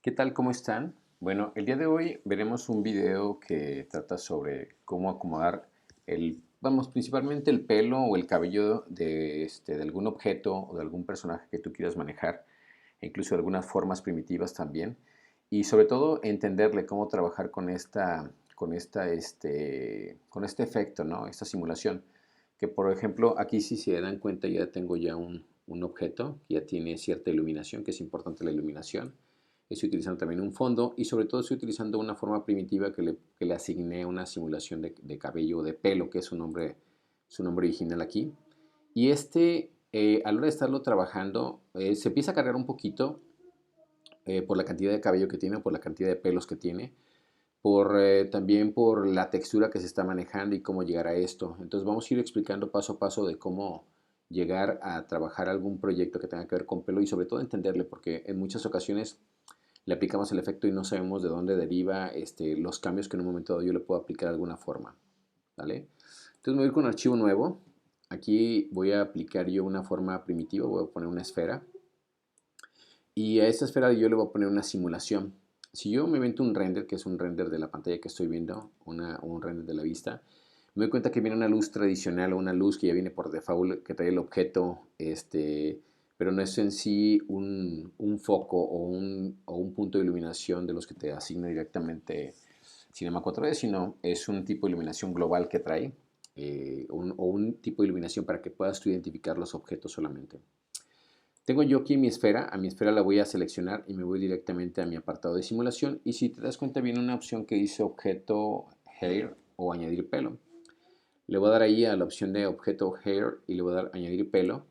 ¿Qué tal? ¿Cómo están? Bueno, el día de hoy veremos un video que trata sobre cómo acomodar principalmente el pelo o el cabello de algún objeto o de algún personaje que tú quieras manejar, e incluso de algunas formas primitivas también, y sobre todo entenderle cómo trabajar con este efecto, ¿no? Esta simulación, que por ejemplo aquí si se dan cuenta ya tengo ya un objeto que ya tiene cierta iluminación, que es importante la iluminación. Estoy utilizando también un fondo y sobre todo estoy utilizando una forma primitiva que le asigné una simulación de cabello o de pelo, que es su nombre original aquí. Y a la hora de estarlo trabajando, se empieza a cargar un poquito por la cantidad de cabello que tiene, por la cantidad de pelos que tiene, también por la textura que se está manejando y cómo llegar a esto. Entonces vamos a ir explicando paso a paso de cómo llegar a trabajar algún proyecto que tenga que ver con pelo y sobre todo entenderle, porque en muchas ocasiones le aplicamos el efecto y no sabemos de dónde deriva los cambios que en un momento dado yo le puedo aplicar de alguna forma. ¿Vale? Entonces me voy a ir con un archivo nuevo. Aquí voy a aplicar yo una forma primitiva, voy a poner una esfera. Y a esta esfera yo le voy a poner una simulación. Si yo me invento un render, que es un render de la pantalla que estoy viendo, un render de la vista, me doy cuenta que viene una luz tradicional o una luz que ya viene por default, que trae el objeto, pero no es en sí un foco o un punto de iluminación de los que te asigna directamente Cinema 4D, sino es un tipo de iluminación global que trae, o un tipo de iluminación para que puedas tú identificar los objetos solamente. Tengo yo aquí mi esfera, a mi esfera la voy a seleccionar y me voy directamente a mi apartado de simulación y si te das cuenta viene una opción que dice objeto hair o añadir pelo. Le voy a dar ahí a la opción de objeto hair y le voy a dar añadir pelo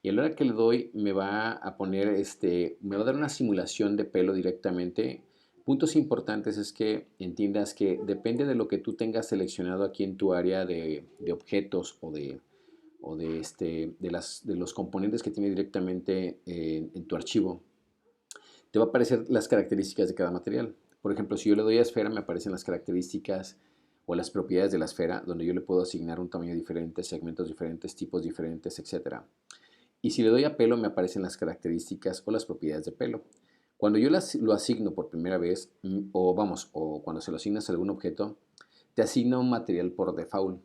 y a la hora que le doy me va a poner me va a dar una simulación de pelo directamente. Puntos importantes es que entiendas que depende de lo que tú tengas seleccionado aquí en tu área de objetos de los componentes que tiene directamente en tu archivo, te va a aparecer las características de cada material. Por ejemplo, si yo le doy a esfera, me aparecen las características o las propiedades de la esfera, donde yo le puedo asignar un tamaño diferente, segmentos diferentes, tipos diferentes, etc. Y si le doy a pelo, me aparecen las características o las propiedades de pelo. Cuando yo lo asigno por primera vez, o cuando se lo asignas a algún objeto, te asigna un material por default.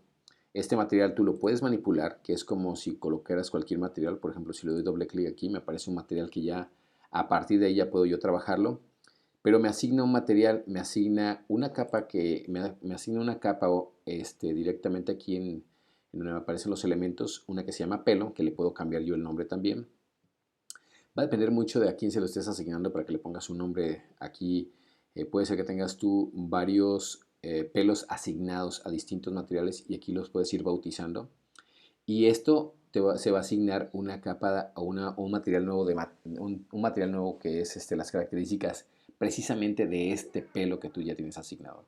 Este material tú lo puedes manipular, que es como si colocaras cualquier material. Por ejemplo, si le doy doble clic aquí, me aparece un material que ya a partir de ahí ya puedo yo trabajarlo. Pero me asigna un material, me asigna una capa me asigna una capa directamente aquí en donde me aparecen los elementos, una que se llama pelo, que le puedo cambiar yo el nombre también. Va a depender mucho de a quién se lo estés asignando para que le pongas un nombre aquí. Puede ser que tengas tú varios pelos asignados a distintos materiales y aquí los puedes ir bautizando. Y esto se va a asignar una capa o un material nuevo, un material nuevo que es las características precisamente de este pelo que tú ya tienes asignado.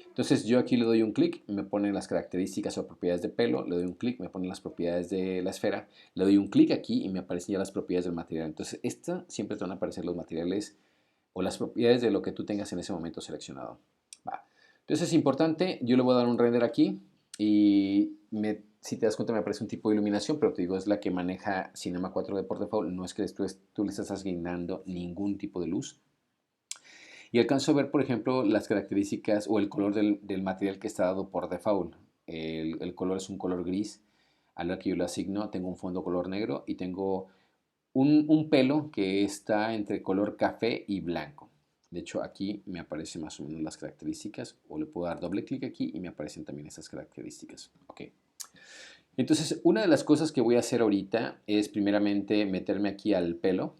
Entonces yo aquí le doy un clic, me pone las características o propiedades de pelo, le doy un clic, me pone las propiedades de la esfera, le doy un clic aquí y me aparecen ya las propiedades del material. Entonces siempre te van a aparecer los materiales o las propiedades de lo que tú tengas en ese momento seleccionado. Va. Entonces es importante, yo le voy a dar un render aquí y si te das cuenta me aparece un tipo de iluminación, pero te digo, es la que maneja Cinema 4D por default, no es que tú le estás asignando ningún tipo de luz. Y alcanzo a ver, por ejemplo, las características o el color del material que está dado por default. El color es un color gris. A la que yo le asigno, tengo un fondo color negro y tengo un pelo que está entre color café y blanco. De hecho, aquí me aparecen más o menos las características, o le puedo dar doble clic aquí y me aparecen también esas características. Ok. Entonces, una de las cosas que voy a hacer ahorita es primeramente meterme aquí al pelo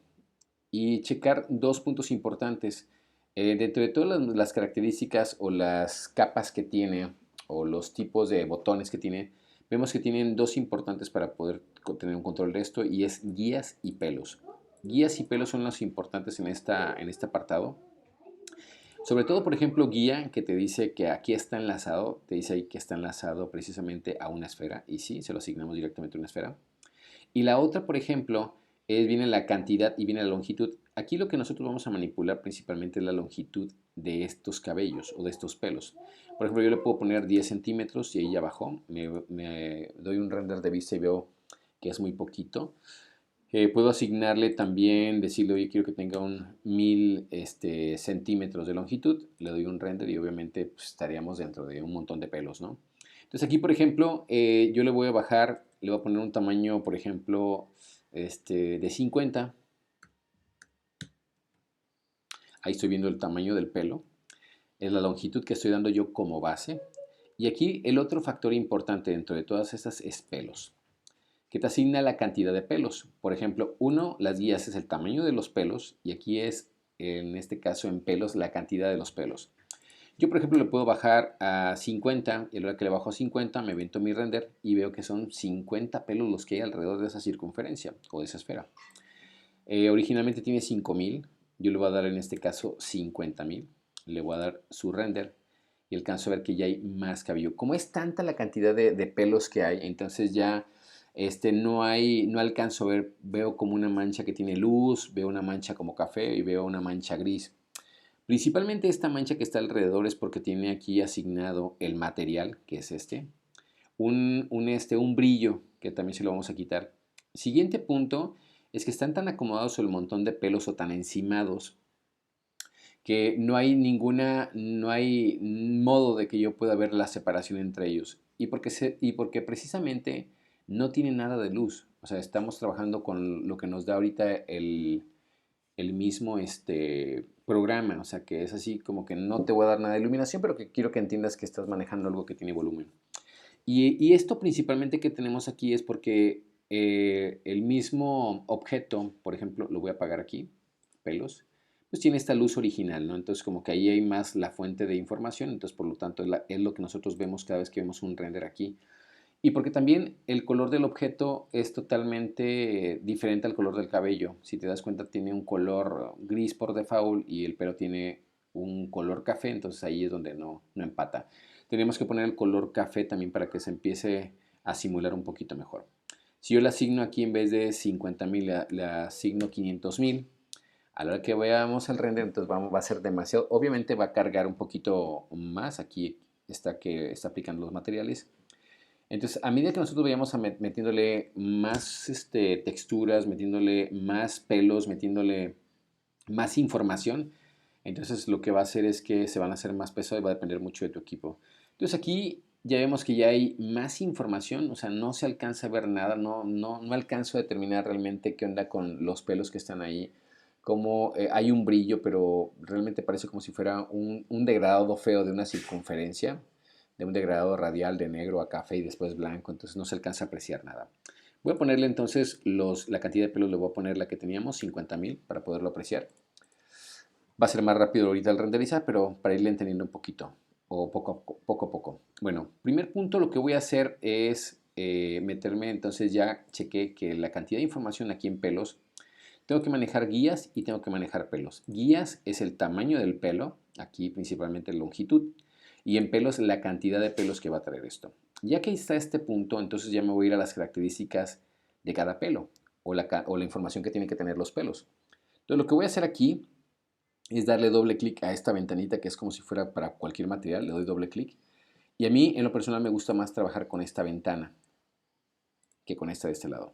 y checar dos puntos importantes. Dentro de todas las características o las capas que tiene o los tipos de botones que tiene, vemos que tienen dos importantes para poder tener un control de esto y es guías y pelos. Guías y pelos son los importantes en este apartado. Sobre todo, por ejemplo, guía que te dice que aquí está enlazado, te dice ahí que está enlazado precisamente a una esfera y sí, se lo asignamos directamente a una esfera. Y la otra, por ejemplo, viene la cantidad y viene la longitud. Aquí lo que nosotros vamos a manipular principalmente es la longitud de estos cabellos o de estos pelos. Por ejemplo, yo le puedo poner 10 centímetros y ahí ya bajó. Me doy un render de vista y veo que es muy poquito. Puedo asignarle también, decirle, oye, quiero que tenga un 1000 centímetros de longitud. Le doy un render y obviamente pues, estaríamos dentro de un montón de pelos, ¿no? Entonces aquí, por ejemplo, yo le voy a bajar, le voy a poner un tamaño, por ejemplo, de 50. Ahí estoy viendo el tamaño del pelo. Es la longitud que estoy dando yo como base. Y aquí el otro factor importante dentro de todas estas es pelos, que te asigna la cantidad de pelos. Por ejemplo, uno, las guías es el tamaño de los pelos y aquí es, en este caso en pelos, la cantidad de los pelos. Yo, por ejemplo, le puedo bajar a 50 y a la hora que le bajo a 50 me avento mi render y veo que son 50 pelos los que hay alrededor de esa circunferencia o de esa esfera. Originalmente tiene 5000, yo le voy a dar en este caso 50000, le voy a dar su render y alcanzo a ver que ya hay más cabello. Como es tanta la cantidad de pelos que hay, entonces ya no alcanzo a ver, veo como una mancha que tiene luz, veo una mancha como café y veo una mancha gris. Principalmente esta mancha que está alrededor es porque tiene aquí asignado el material, que es un brillo, que también se lo vamos a quitar. Siguiente punto es que están tan acomodados el montón de pelos o tan encimados que no hay modo de que yo pueda ver la separación entre ellos. Y porque precisamente no tiene nada de luz. O sea, estamos trabajando con lo que nos da ahorita el mismo programa. O sea, que es así como que no te voy a dar nada de iluminación, pero que quiero que entiendas que estás manejando algo que tiene volumen. Y esto principalmente que tenemos aquí es porque el mismo objeto, por ejemplo, lo voy a apagar aquí, pelos, pues tiene esta luz original, ¿no? Entonces como que ahí hay más la fuente de información, entonces por lo tanto es lo que nosotros vemos cada vez que vemos un render aquí. Y porque también el color del objeto es totalmente diferente al color del cabello. Si te das cuenta tiene un color gris por default y el pelo tiene un color café, entonces ahí es donde no empata. Tenemos que poner el color café también para que se empiece a simular un poquito mejor. Si yo le asigno aquí en vez de 50,000, le asigno 500,000, a la hora que veamos el render, entonces va a ser demasiado. Obviamente va a cargar un poquito más. Aquí está que está aplicando los materiales. Entonces, a medida que nosotros vayamos metiéndole más texturas, metiéndole más pelos, metiéndole más información, entonces lo que va a hacer es que se van a hacer más pesados y va a depender mucho de tu equipo. Entonces aquí ya vemos que ya hay más información, o sea, no se alcanza a ver nada, no alcanzo a determinar realmente qué onda con los pelos que están ahí, como hay un brillo, pero realmente parece como si fuera un degradado feo de una circunferencia, de un degradado radial de negro a café y después blanco, entonces no se alcanza a apreciar nada. Voy a ponerle entonces la cantidad de pelos, le voy a poner la que teníamos, 50,000, para poderlo apreciar. Va a ser más rápido ahorita el renderizar, pero para irle entendiendo un poquito, o poco a poco. Bueno, primer punto, lo que voy a hacer es meterme, entonces ya chequé que la cantidad de información aquí en pelos, tengo que manejar guías y tengo que manejar pelos. Guías es el tamaño del pelo, aquí principalmente longitud, y en pelos la cantidad de pelos que va a traer esto. Ya que está este punto, entonces ya me voy a ir a las características de cada pelo, o la información que tienen que tener los pelos. Entonces lo que voy a hacer aquí es darle doble clic a esta ventanita que es como si fuera para cualquier material, le doy doble clic. Y a mí en lo personal me gusta más trabajar con esta ventana que con esta de este lado.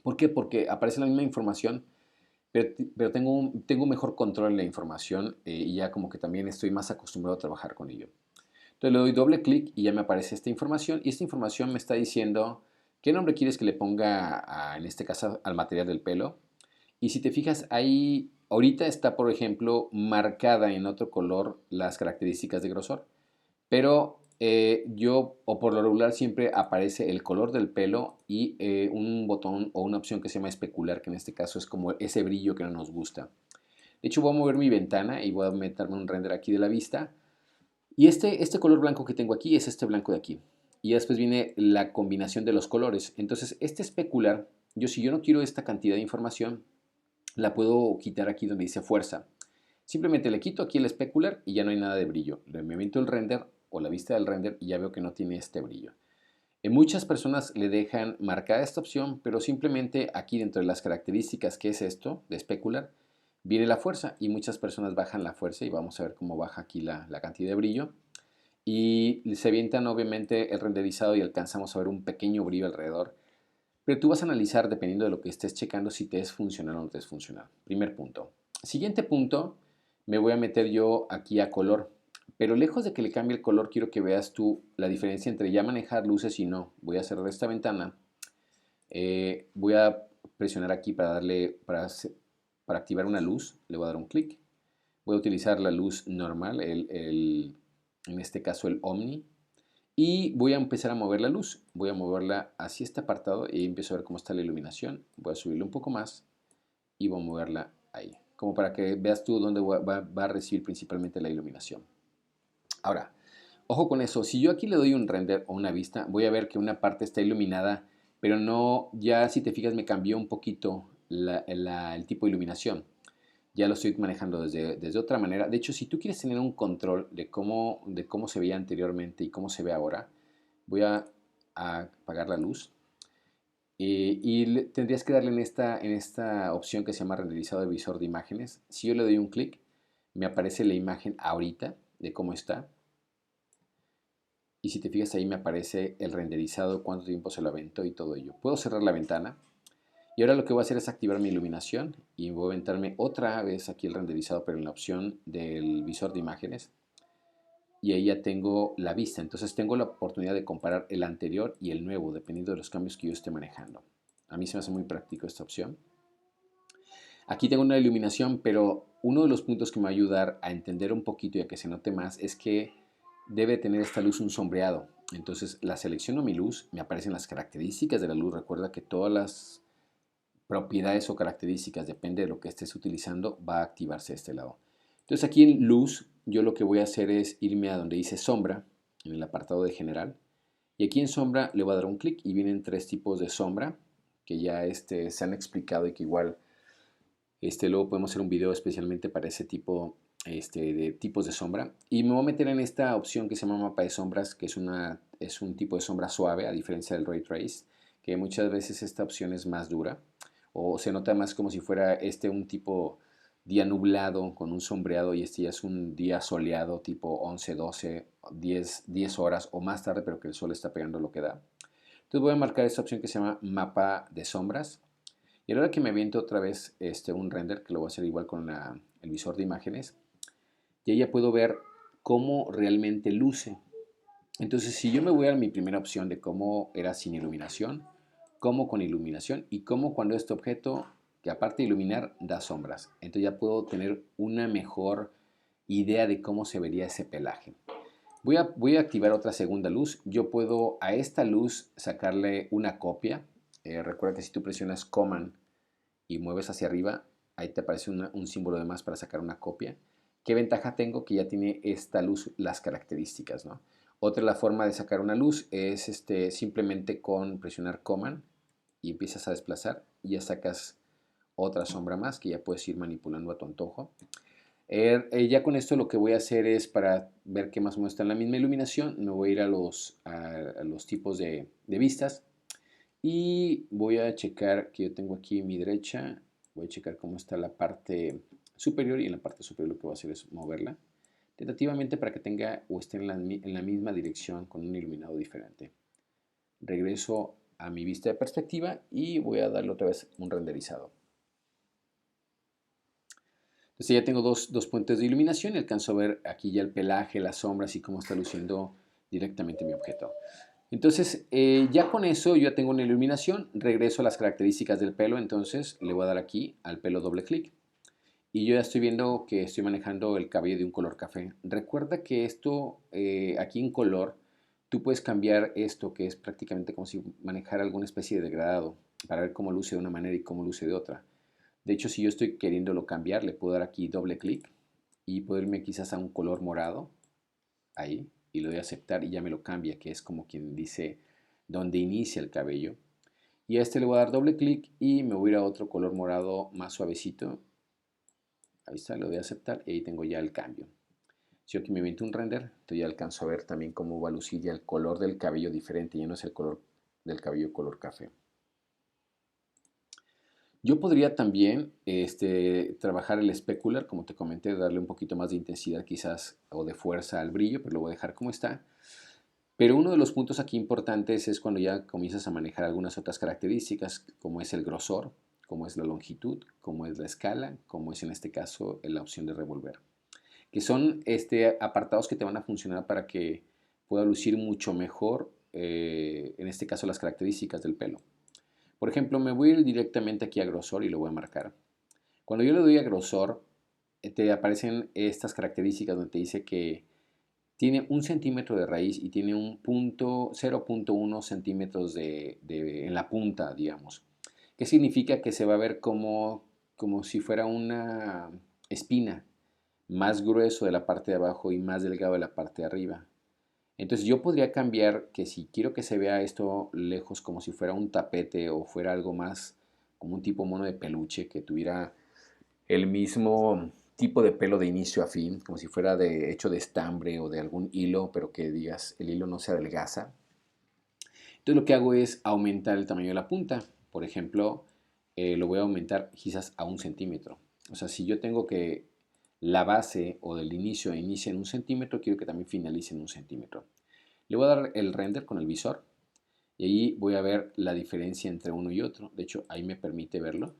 ¿Por qué? Porque aparece la misma información, pero tengo un mejor control en la información y ya como que también estoy más acostumbrado a trabajar con ello. Entonces le doy doble clic y ya me aparece esta información y esta información me está diciendo qué nombre quieres que le ponga, en este caso, al material del pelo. Y si te fijas, ahí ahorita está, por ejemplo, marcada en otro color las características de grosor. Pero o por lo regular, siempre aparece el color del pelo y un botón o una opción que se llama especular, que en este caso es como ese brillo que no nos gusta. De hecho, voy a mover mi ventana y voy a meterme un render aquí de la vista. Y este color blanco que tengo aquí es este blanco de aquí. Y después viene la combinación de los colores. Entonces, este especular, si yo no quiero esta cantidad de información, la puedo quitar aquí donde dice fuerza. Simplemente le quito aquí el specular y ya no hay nada de brillo. Le movimiento el render o la vista del render y ya veo que no tiene este brillo. Muchas personas le dejan marcada esta opción, pero simplemente aquí dentro de las características que es esto de specular, viene la fuerza y muchas personas bajan la fuerza y vamos a ver cómo baja aquí la cantidad de brillo. Y se avientan obviamente el renderizado y alcanzamos a ver un pequeño brillo alrededor. Pero tú vas a analizar, dependiendo de lo que estés checando, si te es funcional o no te es funcional. Primer punto. Siguiente punto, me voy a meter yo aquí a color. Pero lejos de que le cambie el color, quiero que veas tú la diferencia entre ya manejar luces y no. Voy a cerrar esta ventana. Voy a presionar aquí para activar una luz. Le voy a dar un clic. Voy a utilizar la luz normal, en este caso el Omni. Y voy a empezar a mover la luz. Voy a moverla hacia este apartado y empiezo a ver cómo está la iluminación. Voy a subirle un poco más y voy a moverla ahí. Como para que veas tú dónde va a recibir principalmente la iluminación. Ahora, ojo con eso. Si yo aquí le doy un render o una vista, voy a ver que una parte está iluminada, pero no, ya si te fijas me cambió un poquito el tipo de iluminación. Ya lo estoy manejando desde otra manera. De hecho, si tú quieres tener un control de cómo se veía anteriormente y cómo se ve ahora, voy a apagar la luz. Y tendrías que darle en esta opción que se llama renderizado de visor de imágenes. Si yo le doy un clic, me aparece la imagen ahorita de cómo está. Y si te fijas ahí me aparece el renderizado, cuánto tiempo se lo aventó y todo ello. Puedo cerrar la ventana. Y ahora lo que voy a hacer es activar mi iluminación y voy a aventarme otra vez aquí el renderizado, pero en la opción del visor de imágenes. Y ahí ya tengo la vista. Entonces tengo la oportunidad de comparar el anterior y el nuevo, dependiendo de los cambios que yo esté manejando. A mí se me hace muy práctico esta opción. Aquí tengo una iluminación, pero uno de los puntos que me va a ayudar a entender un poquito y a que se note más es que debe tener esta luz un sombreado. Entonces la selecciono mi luz, me aparecen las características de la luz. Recuerda que todas las propiedades o características, depende de lo que estés utilizando, va a activarse de este lado. Entonces aquí en luz, yo lo que voy a hacer es irme a donde dice sombra, en el apartado de general, y aquí en sombra le voy a dar un clic y vienen tres tipos de sombra que ya se han explicado y que igual luego podemos hacer un video especialmente para ese tipo de tipos de sombra. Y me voy a meter en esta opción que se llama mapa de sombras, que es un tipo de sombra suave, a diferencia del Ray Trace, que muchas veces esta opción es más dura o se nota más como si fuera un tipo día nublado con un sombreado y este ya es un día soleado tipo 11, 12, 10 horas o más tarde, pero que el sol está pegando lo que da. Entonces voy a marcar esta opción que se llama mapa de sombras. Y a la hora que me aviento otra vez un render, que lo voy a hacer igual con el visor de imágenes, y ahí ya puedo ver cómo realmente luce. Entonces, si yo me voy a mi primera opción de cómo era sin iluminación, cómo con iluminación y cómo cuando este objeto, que aparte de iluminar, da sombras. Entonces ya puedo tener una mejor idea de cómo se vería ese pelaje. Voy a activar otra segunda luz. Yo puedo a esta luz sacarle una copia. Recuerda que si tú presionas Command y mueves hacia arriba, ahí te aparece un símbolo de más para sacar una copia. ¿Qué ventaja tengo? Que ya tiene esta luz las características, ¿no? Otra la forma de sacar una luz es simplemente con presionar Command y empiezas a desplazar y ya sacas otra sombra más que ya puedes ir manipulando a tu antojo. Ya con esto lo que voy a hacer es para ver que más o menos está en la misma iluminación, me voy a ir a los tipos de vistas y voy a checar que yo tengo aquí mi derecha, voy a checar cómo está la parte superior y en la parte superior lo que voy a hacer es moverla tentativamente para que tenga o esté en la misma dirección con un iluminado diferente. Regreso a mi vista de perspectiva y voy a darle otra vez un renderizado. Entonces ya tengo dos puentes de iluminación y alcanzo a ver aquí ya el pelaje, las sombras y cómo está luciendo directamente mi objeto. Entonces ya con eso yo ya tengo una iluminación, regreso a las características del pelo, entonces le voy a dar aquí al pelo doble clic y yo ya estoy viendo que estoy manejando el cabello de un color café. Recuerda que esto aquí en color, tú puedes cambiar esto que es prácticamente como si manejara alguna especie de degradado para ver cómo luce de una manera y cómo luce de otra. De hecho, si yo estoy queriéndolo cambiar, le puedo dar aquí doble clic y puedo irme quizás a un color morado, ahí, y le doy a aceptar y ya me lo cambia, que es como quien dice donde inicia el cabello. Y a este le voy a dar doble clic y me voy a ir a otro color morado más suavecito. Ahí está, le doy a aceptar y ahí tengo ya el cambio. Si yo aquí me invento un render, entonces ya alcanzo a ver también cómo va a lucir ya el color del cabello diferente, ya no es el color del cabello color café. Yo podría también trabajar el specular, como te comenté, darle un poquito más de intensidad quizás o de fuerza al brillo, pero lo voy a dejar como está. Pero uno de los puntos aquí importantes es cuando ya comienzas a manejar algunas otras características, como es el grosor, como es la longitud, como es la escala, como es en este caso la opción de revolver, que son apartados que te van a funcionar para que pueda lucir mucho mejor, en este caso, las características del pelo. Por ejemplo, me voy a ir directamente aquí a grosor y lo voy a marcar. Cuando yo le doy a grosor, te aparecen estas características donde te dice que tiene 1 centímetro de raíz y tiene un punto 0.1 centímetros en la punta, digamos. ¿Qué significa? Que se va a ver como si fuera una espina, más grueso de la parte de abajo y más delgado de la parte de arriba. Entonces yo podría cambiar que si quiero que se vea esto lejos como si fuera un tapete o fuera algo más como un tipo mono de peluche que tuviera el mismo tipo de pelo de inicio a fin, como si fuera hecho de estambre o de algún hilo, pero que digas el hilo no se adelgaza. Entonces lo que hago es aumentar el tamaño de la punta. Por ejemplo, lo voy a aumentar quizás a 1 centímetro. O sea, si yo tengo que la base o del inicio inicie en 1 centímetro, quiero que también finalice en 1 centímetro. Le voy a dar el render con el visor y ahí voy a ver la diferencia entre uno y otro. De hecho, ahí me permite verlo.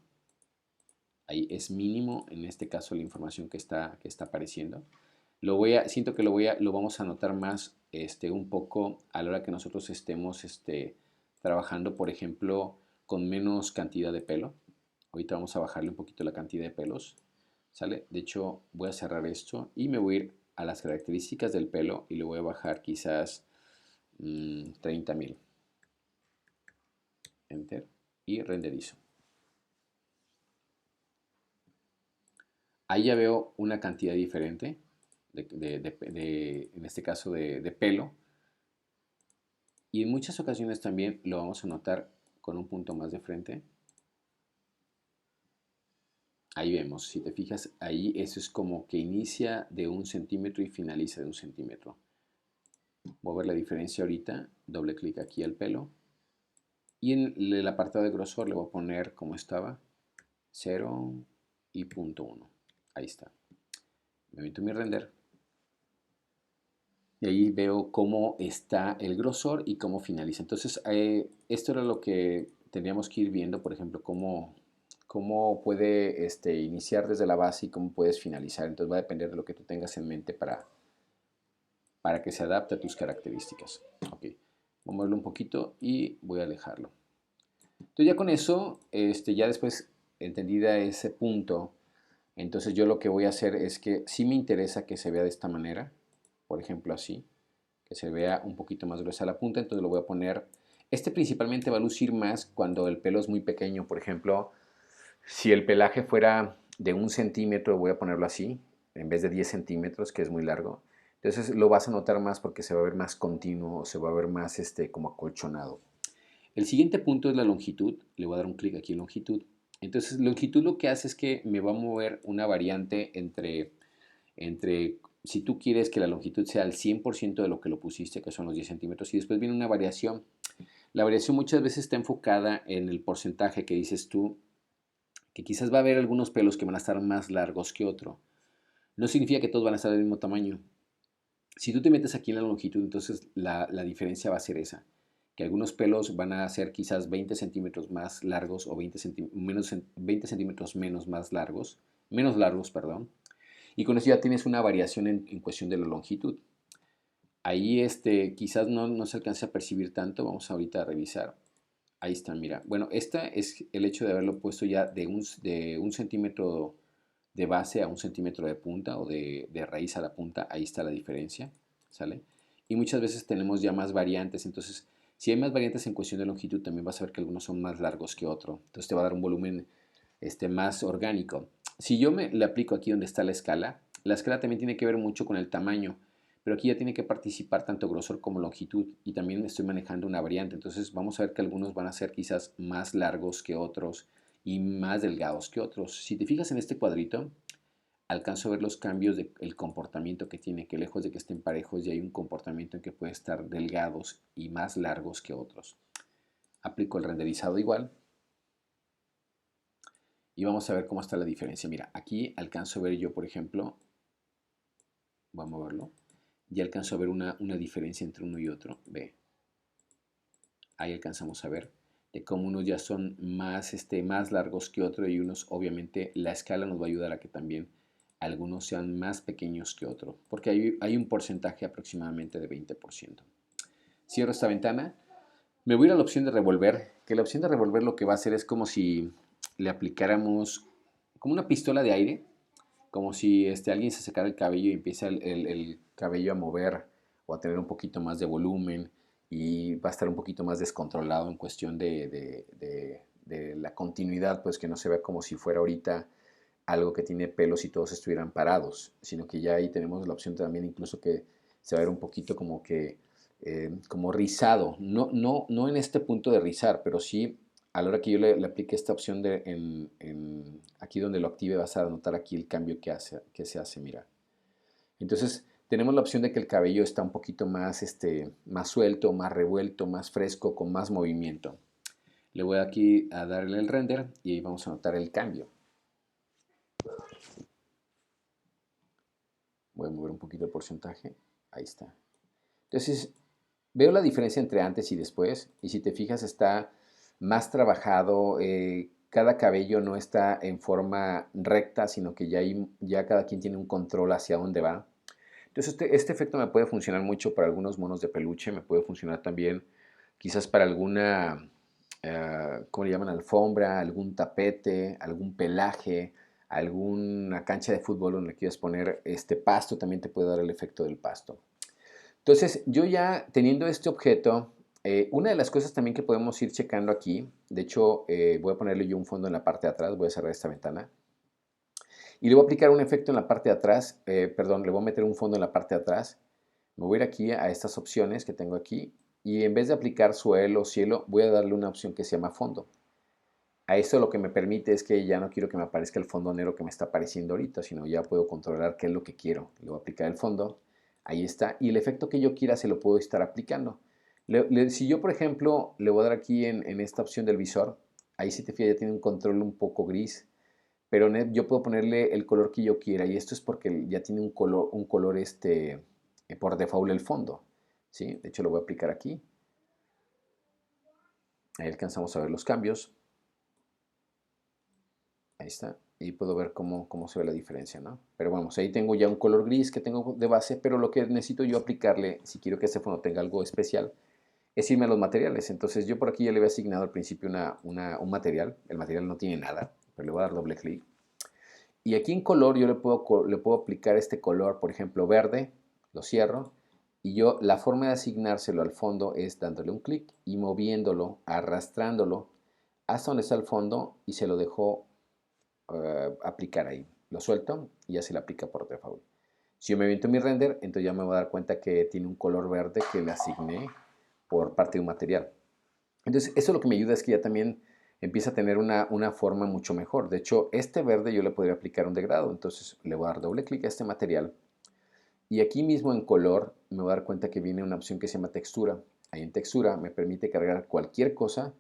Ahí es mínimo, en este caso, la información que está apareciendo. Siento que lo vamos a notar más un poco a la hora que nosotros estemos trabajando, por ejemplo, con menos cantidad de pelo. Ahorita vamos a bajarle un poquito la cantidad de pelos, ¿sale? De hecho, voy a cerrar esto y me voy a ir a las características del pelo y le voy a bajar quizás 30,000. Enter y renderizo. Ahí ya veo una cantidad diferente, en este caso de pelo. Y en muchas ocasiones también lo vamos a notar con un punto más de frente. Ahí vemos, si te fijas, ahí eso es como que inicia de 1 centímetro y finaliza de 1 centímetro. Voy a ver la diferencia ahorita, doble clic aquí al pelo. Y en el apartado de grosor le voy a poner como estaba, 0 y 0.1. Ahí está. Me meto mi render. Y ahí veo cómo está el grosor y cómo finaliza. Entonces, esto era lo que tendríamos que ir viendo, por ejemplo, cómo puede iniciar desde la base y cómo puedes finalizar. Entonces, va a depender de lo que tú tengas en mente para que se adapte a tus características. Ok, voy a moverlo un poquito y voy a alejarlo. Entonces, ya con eso, ya después entendida ese punto, entonces yo lo que voy a hacer es que sí me interesa que se vea de esta manera, por ejemplo así, que se vea un poquito más gruesa la punta, entonces lo voy a poner, principalmente va a lucir más cuando el pelo es muy pequeño, por ejemplo, si el pelaje fuera de 1 centímetro, voy a ponerlo así, en vez de 10 centímetros, que es muy largo, entonces lo vas a notar más porque se va a ver más continuo, se va a ver más como acolchonado. El siguiente punto es la longitud, le voy a dar un clic aquí en longitud. Entonces longitud lo que hace es que me va a mover una variante entre si tú quieres que la longitud sea al 100% de lo que lo pusiste, que son los 10 centímetros, y después viene una variación. La variación muchas veces está enfocada en el porcentaje que dices tú, que quizás va a haber algunos pelos que van a estar más largos que otro. No significa que todos van a estar del mismo tamaño. Si tú te metes aquí en la longitud, entonces la diferencia va a ser esa, que algunos pelos van a ser quizás 20 centímetros más largos o 20 centímetros menos largos, perdón, y con eso ya tienes una variación en cuestión de la longitud. Ahí quizás no se alcance a percibir tanto, vamos ahorita a revisar. Ahí está, mira. Bueno, esta es el hecho de haberlo puesto ya de un centímetro de base a 1 centímetro de punta o de raíz a la punta. Ahí está la diferencia, ¿sale? Y muchas veces tenemos ya más variantes, entonces si hay más variantes en cuestión de longitud, también vas a ver que algunos son más largos que otro. Entonces te va a dar un volumen más orgánico. Si yo le aplico aquí donde está la escala también tiene que ver mucho con el tamaño, pero aquí ya tiene que participar tanto grosor como longitud y también estoy manejando una variante, entonces vamos a ver que algunos van a ser quizás más largos que otros y más delgados que otros. Si te fijas en este cuadrito, alcanzo a ver los cambios del comportamiento que tiene, que lejos de que estén parejos ya hay un comportamiento en que puede estar delgados y más largos que otros. Aplico el renderizado igual y vamos a ver cómo está la diferencia. Mira, aquí alcanzo a ver yo, por ejemplo, voy a moverlo, ya alcanzo a ver una diferencia entre uno y otro. Ve, ahí alcanzamos a ver de cómo unos ya son más largos que otros y unos, obviamente, la escala nos va a ayudar a que también algunos sean más pequeños que otros, porque hay un porcentaje aproximadamente de 20%. Cierro esta ventana, me voy a ir a la opción de revolver, que la opción de revolver lo que va a hacer es como si le aplicáramos como una pistola de aire, como si alguien se secara el cabello y empieza el cabello a mover o a tener un poquito más de volumen y va a estar un poquito más descontrolado en cuestión de la continuidad, pues que no se vea como si fuera ahorita algo que tiene pelos y todos estuvieran parados, sino que ya ahí tenemos la opción también incluso que se va a ver un poquito como que como rizado, no en este punto de rizar, pero sí a la hora que yo le aplique esta opción aquí donde lo active vas a notar aquí el cambio que se hace, mira. Entonces tenemos la opción de que el cabello está un poquito más suelto, más revuelto, más fresco, con más movimiento. Le voy aquí a darle el render y ahí vamos a notar el cambio. Voy a mover un poquito el porcentaje. Ahí está. Entonces, veo la diferencia entre antes y después. Y si te fijas, está más trabajado. Cada cabello no está en forma recta, sino que ya cada quien tiene un control hacia dónde va. Entonces, este efecto me puede funcionar mucho para algunos monos de peluche. Me puede funcionar también quizás para alguna, ¿cómo le llaman? Alfombra, algún tapete, algún pelaje, alguna cancha de fútbol donde quieras poner este pasto. También te puede dar el efecto del pasto. Entonces, yo ya teniendo este objeto, una de las cosas también que podemos ir checando aquí, de hecho, voy a ponerle yo un fondo en la parte de atrás, voy a cerrar esta ventana, y le voy a aplicar un efecto en la parte de atrás, perdón, le voy a meter un fondo en la parte de atrás, me voy a ir aquí a estas opciones que tengo aquí, y en vez de aplicar suelo o cielo, voy a darle una opción que se llama fondo. A esto lo que me permite es que ya no quiero que me aparezca el fondo negro que me está apareciendo ahorita, sino ya puedo controlar qué es lo que quiero. Le voy a aplicar el fondo, ahí está, y el efecto que yo quiera se lo puedo estar aplicando. Si yo, por ejemplo, le voy a dar aquí en esta opción del visor, ahí si te fijas ya tiene un control un poco gris, pero yo puedo ponerle el color que yo quiera, y esto es porque ya tiene un color por default el fondo, ¿sí? De hecho lo voy a aplicar aquí, ahí alcanzamos a ver los cambios. Ahí está. Y puedo ver cómo se ve la diferencia, ¿no? Pero vamos, ahí tengo ya un color gris que tengo de base, pero lo que necesito yo aplicarle, si quiero que este fondo tenga algo especial, es irme a los materiales. Entonces yo por aquí ya le había asignado al principio un material. El material no tiene nada, pero le voy a dar doble clic. Y aquí en color yo le puedo aplicar este color, por ejemplo, verde, lo cierro, y yo la forma de asignárselo al fondo es dándole un clic y moviéndolo, arrastrándolo hasta donde está el fondo y se lo dejo aplicar ahí. Lo suelto y ya se le aplica por default. Si yo me aviento mi render, entonces ya me voy a dar cuenta que tiene un color verde que le asigné por parte de un material. Entonces, eso lo que me ayuda es que ya también empieza a tener una forma mucho mejor. De hecho, este verde yo le podría aplicar un degradado. Entonces, le voy a dar doble clic a este material. Y aquí mismo en color me voy a dar cuenta que viene una opción que se llama textura. Ahí en textura me permite cargar cualquier cosa,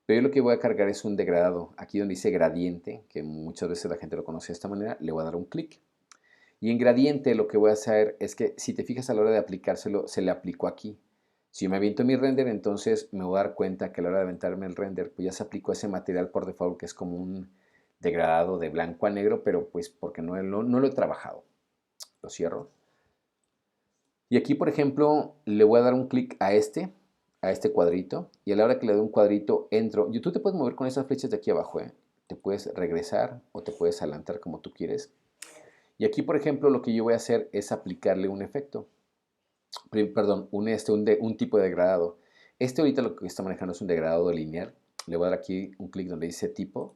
pero yo lo que voy a cargar es un degradado. Aquí donde dice gradiente, que muchas veces la gente lo conoce de esta manera, le voy a dar un clic. Y en gradiente lo que voy a hacer es que si te fijas a la hora de aplicárselo, se le aplicó aquí. Si yo me aviento mi render, entonces me voy a dar cuenta que a la hora de aventarme el render, pues ya se aplicó ese material por default que es como un degradado de blanco a negro, pero pues porque no lo he trabajado. Lo cierro. Y aquí, por ejemplo, le voy a dar un clic a este cuadrito, y a la hora que le doy un cuadrito, entro. Y tú te puedes mover con esas flechas de aquí abajo, ¿eh? Te puedes regresar o te puedes adelantar como tú quieres. Y aquí, por ejemplo, lo que yo voy a hacer es aplicarle un efecto. Perdón, un tipo de degradado. Ahorita lo que está manejando es un degradado lineal. Le voy a dar aquí un clic donde dice tipo.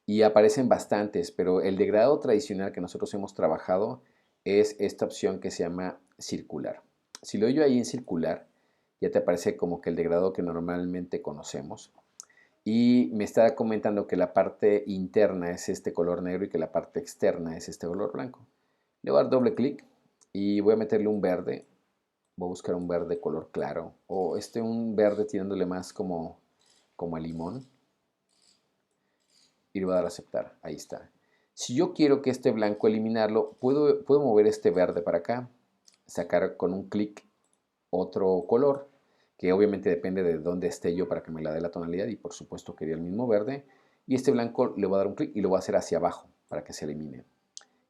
Y aparecen bastantes, pero el degradado tradicional que nosotros hemos trabajado es esta opción que se llama circular. Si lo doy yo ahí en circular, ya te aparece como que el degradado que normalmente conocemos. Y me está comentando que la parte interna es este color negro y que la parte externa es este color blanco. Le voy a dar doble clic y voy a meterle un verde. Voy a buscar un verde color claro o un verde tirándole más como a limón. Y le voy a dar a aceptar. Ahí está. Si yo quiero que este blanco eliminarlo, puedo mover este verde para acá. sacar con un clic otro color, que obviamente depende de dónde esté yo para que me la dé la tonalidad, y por supuesto quería el mismo verde, y este blanco le voy a dar un clic y lo voy a hacer hacia abajo para que se elimine.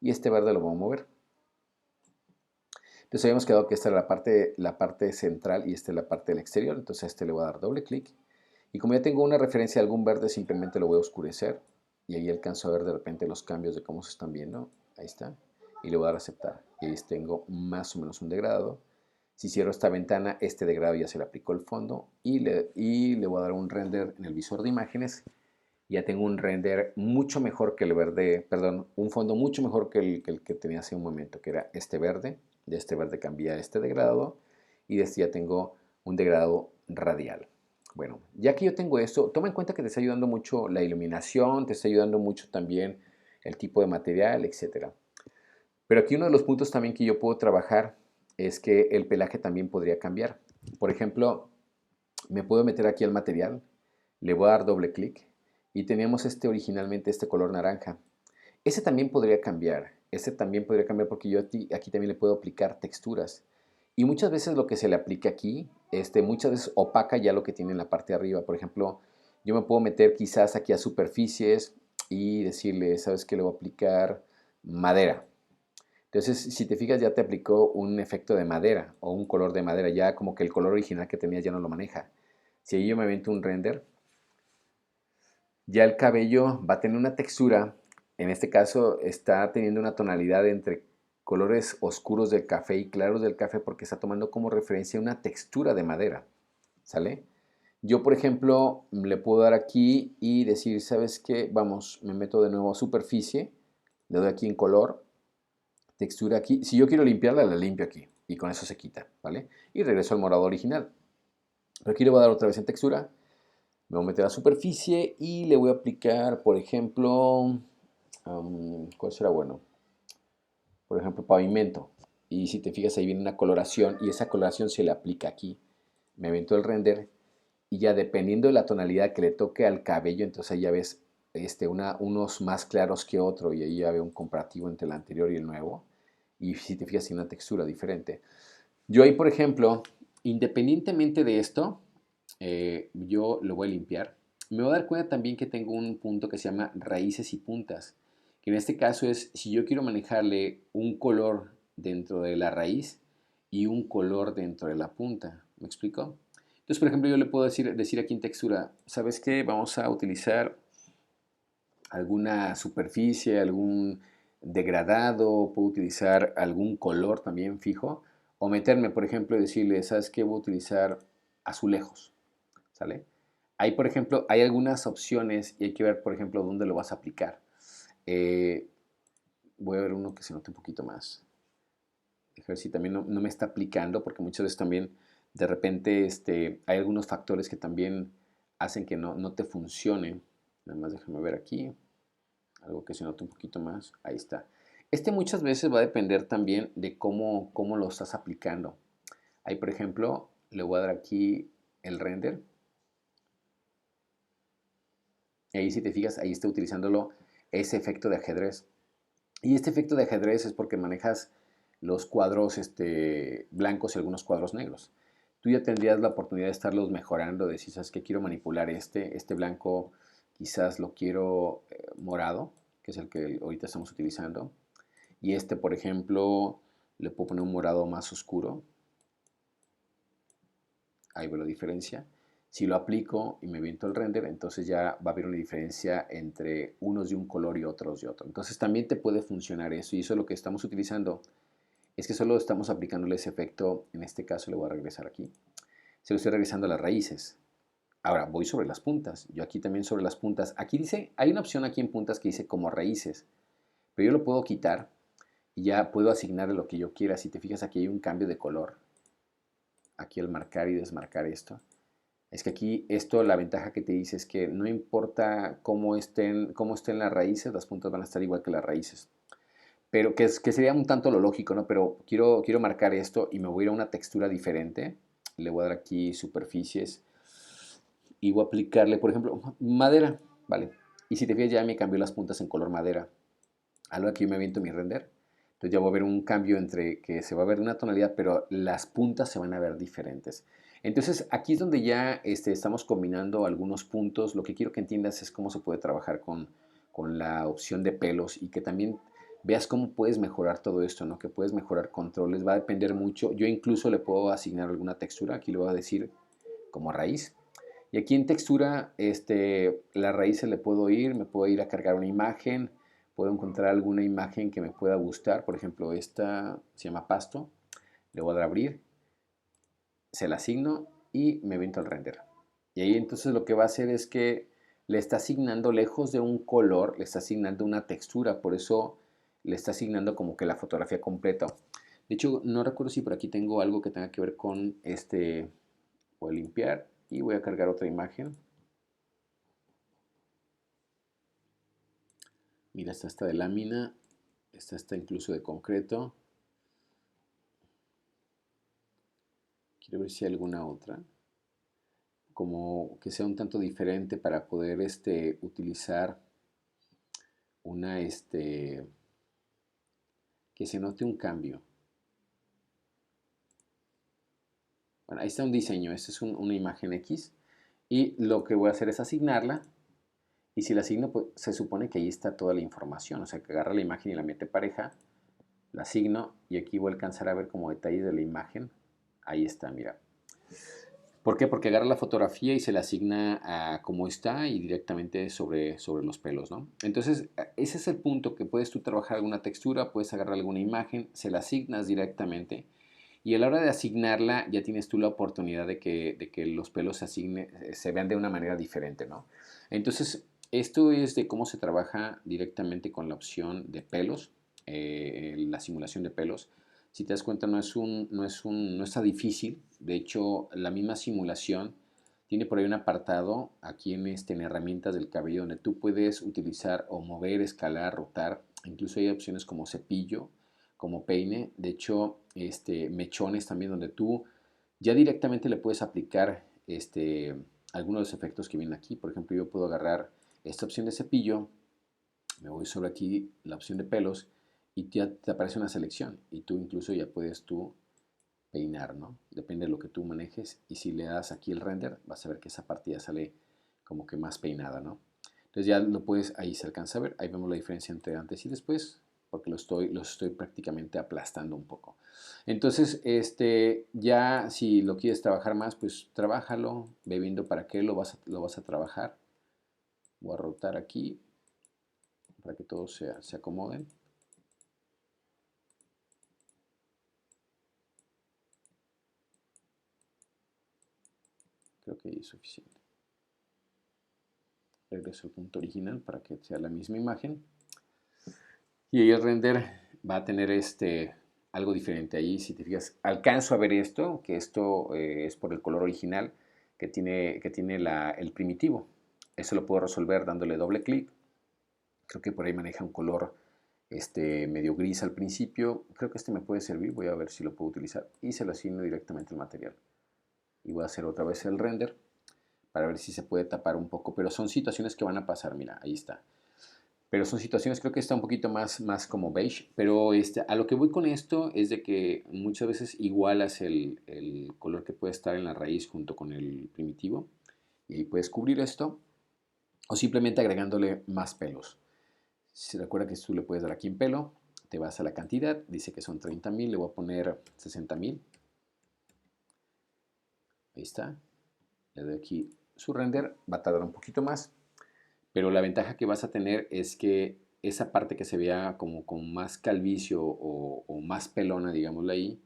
Y este verde lo voy a mover. Entonces habíamos quedado que esta era la parte central y esta es la parte del exterior, entonces a este le voy a dar doble clic. Y como ya tengo una referencia a algún verde, simplemente lo voy a oscurecer, y ahí alcanzo a ver de repente los cambios de cómo se están viendo. Ahí está. Y le voy a dar a aceptar. Y ahí tengo más o menos un degradado. Si cierro esta ventana, este degradado ya se le aplicó el fondo, y le voy a dar un render en el visor de imágenes. Ya tengo un render mucho mejor que el verde, perdón, un fondo mucho mejor que el que tenía hace un momento, que era este verde. De este verde cambié a este degradado, y de este ya tengo un degradado radial. Bueno, ya que yo tengo esto, toma en cuenta que te está ayudando mucho la iluminación, te está ayudando mucho también el tipo de material, etcétera. Pero aquí uno de los puntos también que yo puedo trabajar es que el pelaje también podría cambiar. Por ejemplo, me puedo meter aquí al material, le voy a dar doble clic, y teníamos originalmente este color naranja. Ese también podría cambiar, porque yo aquí también le puedo aplicar texturas. Y muchas veces lo que se le aplica aquí, muchas veces opaca ya lo que tiene en la parte de arriba. Por ejemplo, yo me puedo meter quizás aquí a superficies y decirle, ¿sabes qué? Le voy a aplicar madera. Entonces, si te fijas, ya te aplicó un efecto de madera o un color de madera. Ya como que el color original que tenías ya no lo maneja. Si ahí yo me avento un render, ya el cabello va a tener una textura. En este caso está teniendo una tonalidad entre colores oscuros del café y claros del café, porque está tomando como referencia una textura de madera, ¿sale? Yo, por ejemplo, le puedo dar aquí y decir, ¿sabes qué? Vamos, me meto de nuevo a superficie, le doy aquí en color, textura aquí. Si yo quiero limpiarla, la limpio aquí y con eso se quita, ¿vale? Y regreso al morado original. Pero aquí le voy a dar otra vez en textura. Me voy a meter a superficie y le voy a aplicar, por ejemplo, ¿cuál será bueno? Por ejemplo, pavimento. Y si te fijas, ahí viene una coloración y esa coloración se le aplica aquí. Me avento el render y ya dependiendo de la tonalidad que le toque al cabello, entonces ahí ya ves unos más claros que otro, y ahí ya veo un comparativo entre el anterior y el nuevo. Y si te fijas, tiene una textura diferente. Yo ahí, por ejemplo, independientemente de esto, yo lo voy a limpiar. Me voy a dar cuenta también que tengo un punto que se llama raíces y puntas, que en este caso es si yo quiero manejarle un color dentro de la raíz y un color dentro de la punta. ¿Me explico? Entonces, por ejemplo, yo le puedo decir aquí en textura, ¿sabes qué? Vamos a utilizar alguna superficie, algún degradado, puedo utilizar algún color también fijo, o meterme, por ejemplo, y decirle, ¿sabes qué? Voy a utilizar azulejos, ¿sale? Ahí, por ejemplo, hay algunas opciones y hay que ver, por ejemplo, dónde lo vas a aplicar. Eh, Voy a ver uno que se note un poquito más. A ver si también no me está aplicando, porque muchas veces también, de repente, hay algunos factores que también hacen que no te funcione. Nada más déjame ver aquí. Algo que se note un poquito más. Ahí está. Muchas veces va a depender también de cómo lo estás aplicando. Ahí, por ejemplo, le voy a dar aquí el render. Y ahí, si te fijas, ahí está utilizándolo ese efecto de ajedrez. Y este efecto de ajedrez es porque manejas los cuadros blancos y algunos cuadros negros. Tú ya tendrías la oportunidad de estarlos mejorando, de decir, ¿sabes qué? Quiero manipular este blanco, quizás lo quiero morado, que es el que ahorita estamos utilizando. Y por ejemplo, le puedo poner un morado más oscuro. Ahí veo la diferencia. Si lo aplico y me viento el render, entonces ya va a haber una diferencia entre unos de un color y otros de otro. Entonces también te puede funcionar eso, y eso es lo que estamos utilizando. Es que solo estamos aplicándole ese efecto. En este caso le voy a regresar aquí. Se lo estoy regresando a las raíces. Ahora voy sobre las puntas. Yo aquí también sobre las puntas. Aquí dice, hay una opción aquí en puntas que dice como raíces, pero yo lo puedo quitar y ya puedo asignarle lo que yo quiera. Si te fijas, aquí hay un cambio de color. Aquí al marcar y desmarcar esto. Es que aquí la ventaja que te dice es que no importa cómo estén las raíces, las puntas van a estar igual que las raíces. Pero que sería un tanto lo lógico, ¿no? Pero quiero marcar esto y me voy a ir a una textura diferente. Le voy a dar aquí superficies y voy a aplicarle, por ejemplo, madera, ¿vale? Y si te fijas, ya me cambió las puntas en color madera. A lo que yo me aviento mi render. Entonces ya va a haber un cambio entre que se va a ver una tonalidad, pero las puntas se van a ver diferentes. Entonces aquí es donde ya estamos combinando algunos puntos. Lo que quiero que entiendas es cómo se puede trabajar con la opción de pelos y que también veas cómo puedes mejorar todo esto, ¿no? Que puedes mejorar controles, va a depender mucho. Yo incluso le puedo asignar alguna textura, aquí le voy a decir como raíz. Y aquí en textura, la raíz se le puedo ir, me puedo ir a cargar una imagen, puedo encontrar alguna imagen que me pueda gustar, por ejemplo esta se llama pasto, le voy a dar a abrir, se la asigno y me viento al render. Y ahí entonces lo que va a hacer es que le está asignando lejos de un color, le está asignando una textura, por eso le está asignando como que la fotografía completa. De hecho, no recuerdo si por aquí tengo algo que tenga que ver con voy a limpiar y voy a cargar otra imagen. Mira, esta de lámina, esta incluso de concreto. Quiero ver si hay alguna otra. Como que sea un tanto diferente para poder utilizar una, que se note un cambio. Bueno, ahí está un diseño, esta es una imagen X. Y lo que voy a hacer es asignarla. Y si la asigno, pues se supone que ahí está toda la información. O sea, que agarra la imagen y la mete pareja, la asigno y aquí voy a alcanzar a ver como detalles de la imagen. Ahí está, mira. ¿Por qué? Porque agarra la fotografía y se la asigna a cómo está y directamente sobre los pelos, ¿no? Entonces, ese es el punto, que puedes tú trabajar alguna textura, puedes agarrar alguna imagen, se la asignas directamente y a la hora de asignarla ya tienes tú la oportunidad de que los pelos se vean de una manera diferente, ¿no? Entonces, esto es de cómo se trabaja directamente con la opción de pelos, la simulación de pelos. Si te das cuenta, no está difícil. De hecho, la misma simulación tiene por ahí un apartado aquí en herramientas del cabello donde tú puedes utilizar o mover, escalar, rotar. Incluso hay opciones como cepillo, como peine. De hecho, mechones también donde tú ya directamente le puedes aplicar algunos de los efectos que vienen aquí. Por ejemplo, yo puedo agarrar esta opción de cepillo, me voy sobre aquí la opción de pelos y ya te aparece una selección y tú incluso ya puedes tú peinar, ¿no? Depende de lo que tú manejes y si le das aquí el render vas a ver que esa partida sale como que más peinada, ¿no? Entonces ya lo puedes, ahí se alcanza a ver, ahí vemos la diferencia entre antes y después porque los estoy prácticamente aplastando un poco. Entonces, ya si lo quieres trabajar más, pues trabájalo, ve viendo para qué lo vas a trabajar. Voy a rotar aquí para que todos se acomoden. Creo que ahí es suficiente. Regreso al punto original para que sea la misma imagen. Y ahí el render va a tener algo diferente. Ahí, si te fijas, alcanzo a ver esto, que esto es por el color original que tiene el primitivo. Eso lo puedo resolver dándole doble clic. Creo que por ahí maneja un color medio gris al principio. Creo que me puede servir. Voy a ver si lo puedo utilizar. Y se lo asigno directamente al material. Y voy a hacer otra vez el render para ver si se puede tapar un poco. Pero son situaciones que van a pasar. Mira, ahí está. Pero son situaciones, creo que está un poquito más como beige. Pero a lo que voy con esto es de que muchas veces igualas el color que puede estar en la raíz junto con el primitivo. Y puedes cubrir esto. O simplemente agregándole más pelos. Si recuerda que tú le puedes dar aquí en pelo, te vas a la cantidad, dice que son 30,000, le voy a poner 60,000. Ahí está. Le doy aquí su render, va a tardar un poquito más, pero la ventaja que vas a tener es que esa parte que se vea como con más calvicio o más pelona, digámoslo ahí,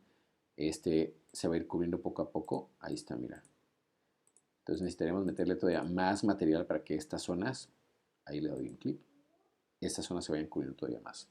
se va a ir cubriendo poco a poco. Ahí está, mira. Entonces necesitaremos meterle todavía más material para que estas zonas, ahí le doy un clic, estas zonas se vayan cubriendo todavía más.